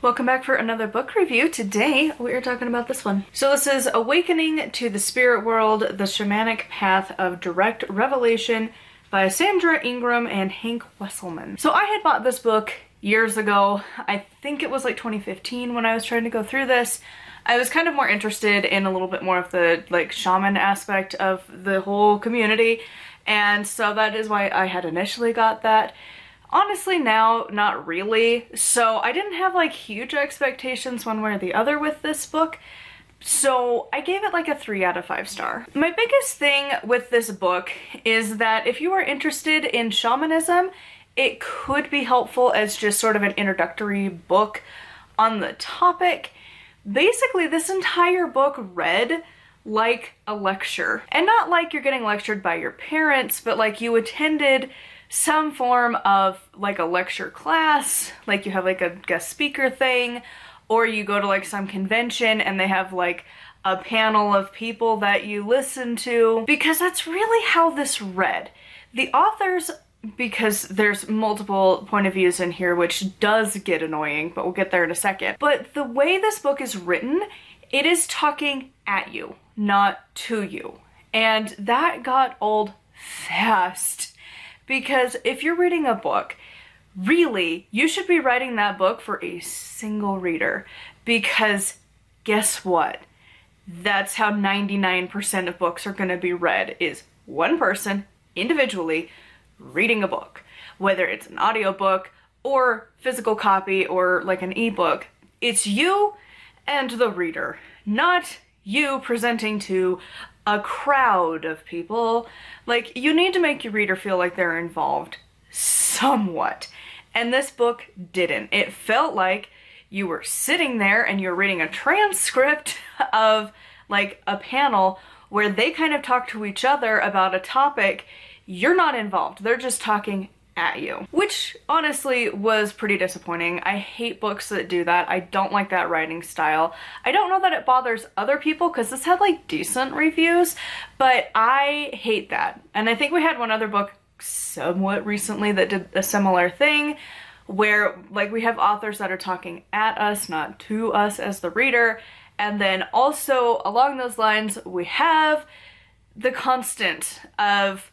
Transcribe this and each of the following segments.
Welcome back for another book review. Today we are talking about this one. So this is Awakening to the Spirit World, The Shamanic Path of Direct Revelation by Sandra Ingerman and Hank Wesselman. So I had bought this book years ago. I think it was like 2015 when I was trying to go through this. I was kind of more interested in a little bit more of the shaman aspect of the whole community, and so that is why I had initially got that. Honestly now, not really. So I didn't have huge expectations one way or the other with this book. So I gave it a 3 out of 5 star. My biggest thing with this book is that if you are interested in shamanism, it could be helpful as just sort of an introductory book on the topic. Basically, this entire book read like a lecture. And not like you're getting lectured by your parents, but like you attended some form of a lecture class, like you have a guest speaker thing, or you go to some convention and they have a panel of people that you listen to, because that's really how this read. The authors, because there's multiple point of views in here, which does get annoying, but we'll get there in a second. But the way this book is written, it is talking at you, not to you. And that got old fast. Because if you're reading a book, really, you should be writing that book for a single reader. Because guess what? That's how 99% of books are going to be read, is one person, individually, reading a book. Whether it's an audiobook, or physical copy, or an ebook. It's you and the reader, not you presenting to a crowd of people. You need to make your reader feel like they're involved somewhat. And this book didn't. It felt like you were sitting there and you're reading a transcript of a panel where they kind of talk to each other about a topic. You're not involved. They're just talking at you, which honestly was pretty disappointing. I hate books that do that. I don't like that writing style. I don't know that it bothers other people because this had decent reviews, but I hate that. And I think we had one other book somewhat recently that did a similar thing where we have authors that are talking at us, not to us as the reader. And then also along those lines, we have the constant of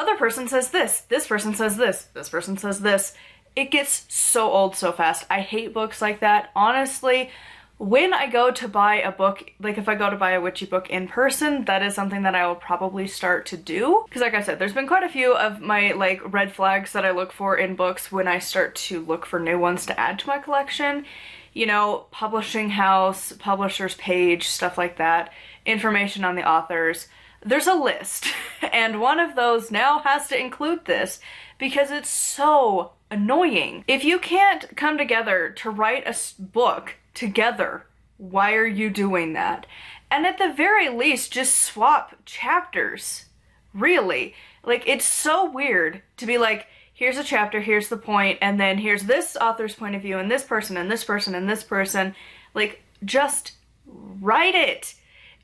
other person says this person says this person says this. It gets so old so fast. I hate books like that. Honestly, when I go to buy a book, if I go to buy a witchy book in person, that is something that I will probably start to do. Because like I said, there's been quite a few of my red flags that I look for in books when I start to look for new ones to add to my collection. You know, publishing house, publisher's page, stuff like that. Information on the authors. There's a list, and one of those now has to include this because it's so annoying. If you can't come together to write a book together, why are you doing that? And at the very least, just swap chapters. Really. It's so weird to be here's a chapter, here's the point, and then here's this author's point of view, and this person, and this person, and this person. Just write it.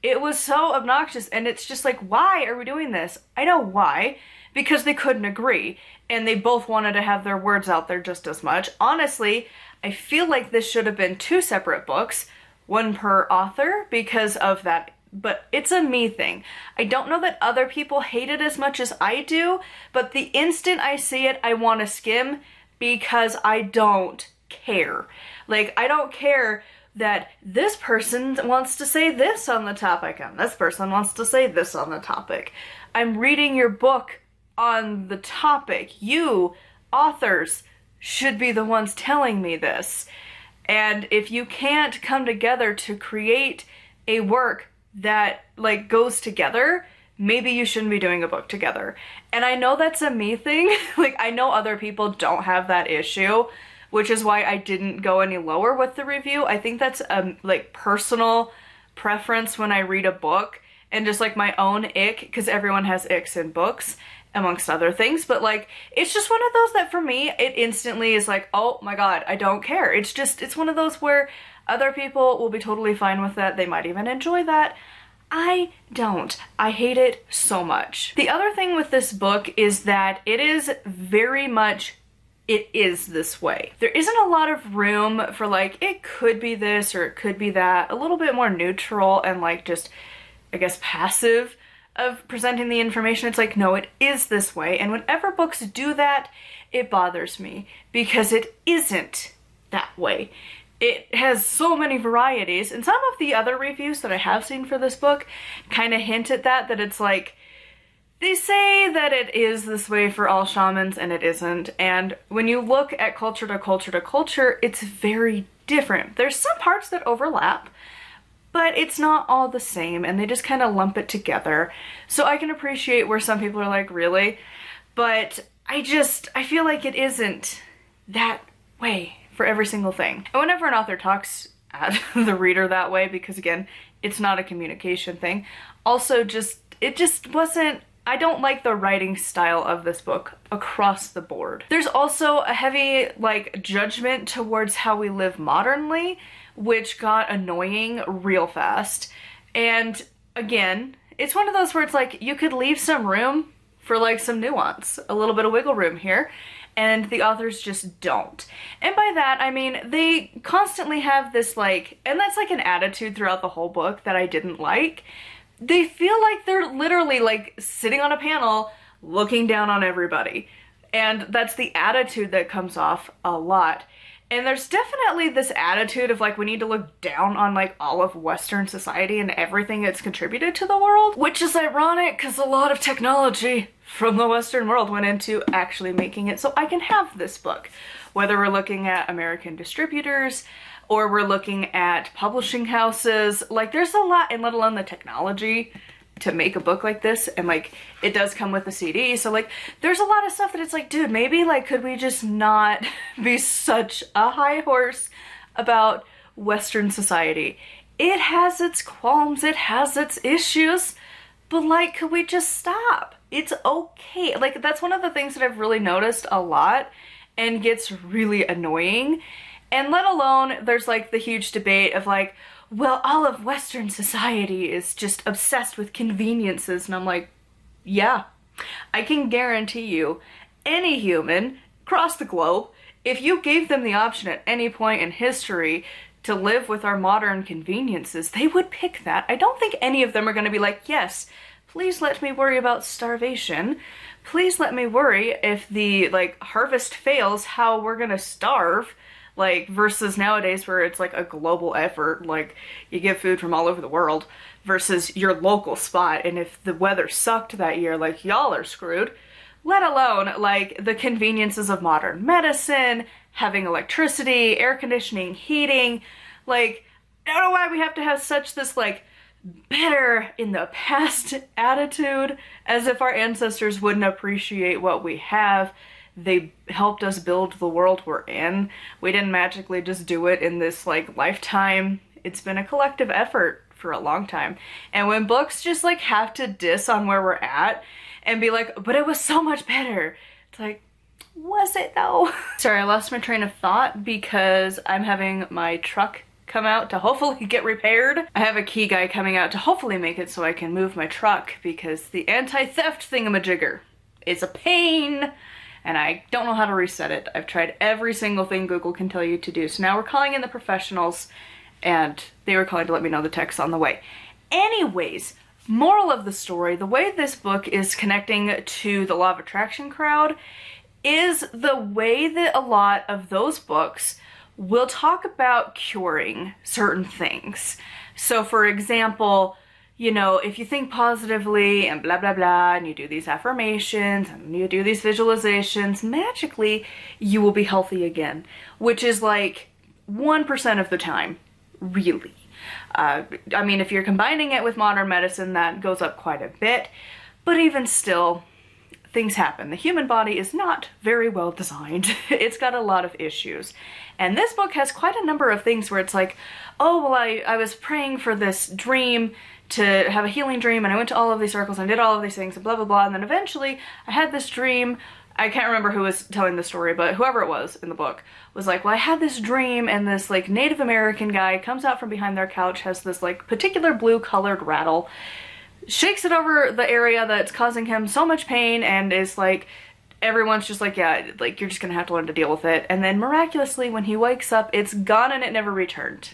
It was so obnoxious, and it's just why are we doing this? I know why. Because they couldn't agree, and they both wanted to have their words out there just as much. Honestly, I feel like this should have been 2 separate books, one per author, because of that. But it's a me thing. I don't know that other people hate it as much as I do, but the instant I see it, I want to skim because I don't care. I don't care that this person wants to say this on the topic and this person wants to say this on the topic. I'm reading your book on the topic. You, authors, should be the ones telling me this. And if you can't come together to create a work that goes together, maybe you shouldn't be doing a book together. And I know that's a me thing. I know other people don't have that issue, which is why I didn't go any lower with the review. I think that's a personal preference when I read a book, and just my own ick, because everyone has icks in books, amongst other things. But it's just one of those that for me, it instantly is oh my god, I don't care. It's one of those where other people will be totally fine with that. They might even enjoy that. I don't. I hate it so much. The other thing with this book is that it is very much it is this way. There isn't a lot of room for like, it could be this or it could be that. A little bit more neutral and like just, I guess, passive of presenting the information. It's like, no, it is this way. And whenever books do that, it bothers me because it isn't that way. It has so many varieties, and some of the other reviews that I have seen for this book kind of hint at that it's like, they say that it is this way for all shamans and it isn't, and when you look at culture to culture to culture, it's very different. There's some parts that overlap, but it's not all the same, and they just kind of lump it together. So I can appreciate where some people are like, really? But I feel like it isn't that way for every single thing. And whenever an author talks at the reader that way, because again, it's not a communication thing, also it just wasn't, I don't like the writing style of this book across the board. There's also a heavy like judgment towards how we live modernly, which got annoying real fast. And again, it's one of those where it's like, you could leave some room for like some nuance, a little bit of wiggle room here, and the authors just don't. And by that, I mean, they constantly have this like, and that's like an attitude throughout the whole book that I didn't like. They feel like they're literally like sitting on a panel looking down on everybody. And that's the attitude that comes off a lot. And there's definitely this attitude of like, we need to look down on like all of Western society and everything that's contributed to the world, which is ironic because a lot of technology from the Western world went into actually making it so I can have this book. Whether we're looking at American distributors or we're looking at publishing houses, like there's a lot, and let alone the technology to make a book like this, and like it does come with a CD, so like there's a lot of stuff that it's like, dude, maybe like could we just not be such a high horse about Western society? It has its qualms, it has its issues, but like, could we just stop? It's okay. Like that's one of the things that I've really noticed a lot and gets really annoying. And let alone there's like the huge debate of like, well, all of Western society is just obsessed with conveniences. And I'm like, yeah, I can guarantee you any human across the globe, if you gave them the option at any point in history to live with our modern conveniences, they would pick that. I don't think any of them are going to be like, yes, please let me worry about starvation. Please let me worry if the like harvest fails, how we're going to starve. Like, versus nowadays where it's like a global effort, like you get food from all over the world versus your local spot, and if the weather sucked that year, like y'all are screwed. Let alone like the conveniences of modern medicine, having electricity, air conditioning, heating. Like, I don't know why we have to have such this like better in the past attitude, as if our ancestors wouldn't appreciate what we have. They helped us build the world we're in. We didn't magically just do it in this like lifetime. It's been a collective effort for a long time. And when books just like have to diss on where we're at and be like, but it was so much better, it's like, was it though? Sorry, I lost my train of thought because I'm having my truck come out to hopefully get repaired. I have a key guy coming out to hopefully make it so I can move my truck because the anti-theft thingamajigger is a pain. And I don't know how to reset it. I've tried every single thing Google can tell you to do. So now we're calling in the professionals, and they were calling to let me know the tech's on the way. Anyways, moral of the story, the way this book is connecting to the Law of Attraction crowd is the way that a lot of those books will talk about curing certain things. So for example, you know, if you think positively and blah, blah, blah, and you do these affirmations and you do these visualizations, magically you will be healthy again, which is like 1% of the time, really. I mean, if you're combining it with modern medicine, that goes up quite a bit, but even still, things happen. The human body is not very well designed. It's got a lot of issues. And this book has quite a number of things where it's like, oh, well, I was praying for this dream to have a healing dream, and I went to all of these circles and did all of these things and blah, blah, blah, and then eventually I had this dream. I can't remember who was telling the story, but whoever it was in the book was like, well, I had this dream, and this like Native American guy comes out from behind their couch, has this like particular blue colored rattle, shakes it over the area that's causing him so much pain, and is like, everyone's just like, yeah, like you're just gonna have to learn to deal with it. And then miraculously, when he wakes up, it's gone and it never returned.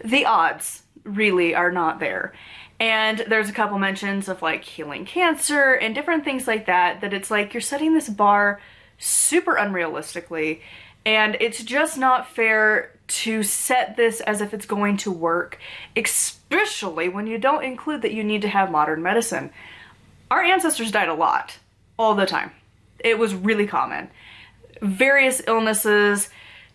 The odds really are not there. And there's a couple mentions of like healing cancer and different things like that, that it's like you're setting this bar super unrealistically, and it's just not fair to set this as if it's going to work, especially when you don't include that you need to have modern medicine. Our ancestors died a lot, all the time. It was really common. Various illnesses,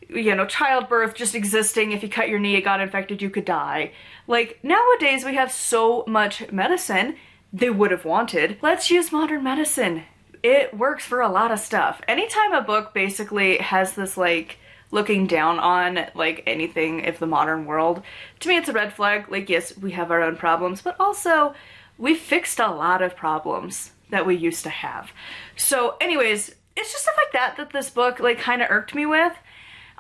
you know, childbirth just existing. If you cut your knee, it got infected, you could die. Like, nowadays we have so much medicine they would have wanted. Let's use modern medicine. It works for a lot of stuff. Anytime a book basically has this, like, looking down on, like, anything of the modern world, to me it's a red flag. Like, yes, we have our own problems, but also we fixed a lot of problems that we used to have. So anyways, it's just stuff like that that this book, like, kind of irked me with.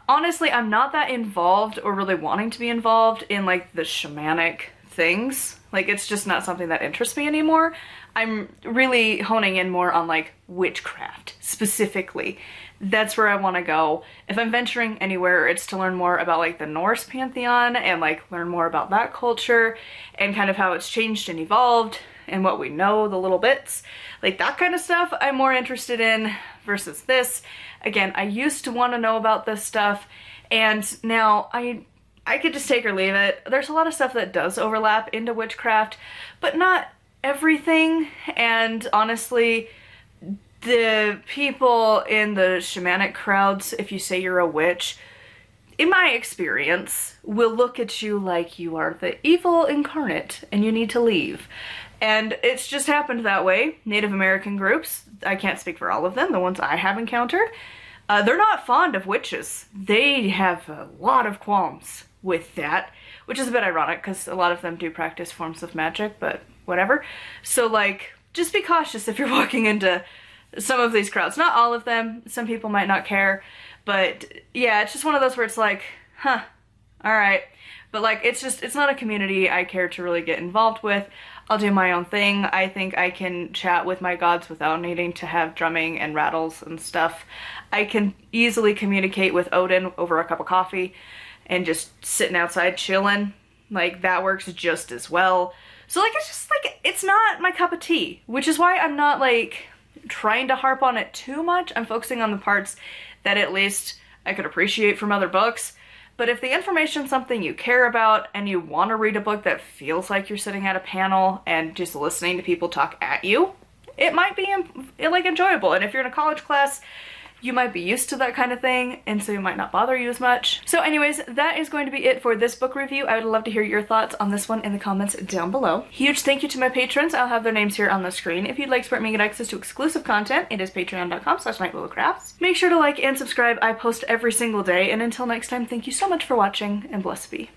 Honestly, I'm not that involved or really wanting to be involved in, like, the shamanic things. Like, it's just not something that interests me anymore. I'm really honing in more on, like, witchcraft, specifically. That's where I want to go. If I'm venturing anywhere, it's to learn more about, like, the Norse pantheon and, like, learn more about that culture and kind of how it's changed and evolved and what we know, the little bits. Like, that kind of stuff I'm more interested in versus this. Again, I used to want to know about this stuff, and now I could just take or leave it. There's a lot of stuff that does overlap into witchcraft, but not everything. And honestly, the people in the shamanic crowds, if you say you're a witch, in my experience, will look at you like you are the evil incarnate and you need to leave. And it's just happened that way. Native American groups, I can't speak for all of them, the ones I have encountered, they're not fond of witches. They have a lot of qualms with that, which is a bit ironic because a lot of them do practice forms of magic, but whatever. So, like, just be cautious if you're walking into some of these crowds. Not all of them. Some people might not care. But yeah, it's just one of those where it's like, huh, all right. But, like, it's not a community I care to really get involved with. I'll do my own thing. I think I can chat with my gods without needing to have drumming and rattles and stuff. I can easily communicate with Odin over a cup of coffee and just sitting outside chilling. Like, that works just as well. So, like, it's just, like, it's not my cup of tea, which is why I'm not, like, trying to harp on it too much. I'm focusing on the parts that at least I could appreciate from other books. But if the information's something you care about and you want to read a book that feels like you're sitting at a panel and just listening to people talk at you, it might be, like, enjoyable. And if you're in a college class, you might be used to that kind of thing, and so it might not bother you as much. So anyways, that is going to be it for this book review. I would love to hear your thoughts on this one in the comments down below. Huge thank you to my patrons. I'll have their names here on the screen. If you'd like to support me and get access to exclusive content, it is patreon.com/nightwillowcrafts. Make sure to like and subscribe. I post every single day, and until next time, thank you so much for watching, and blessed be.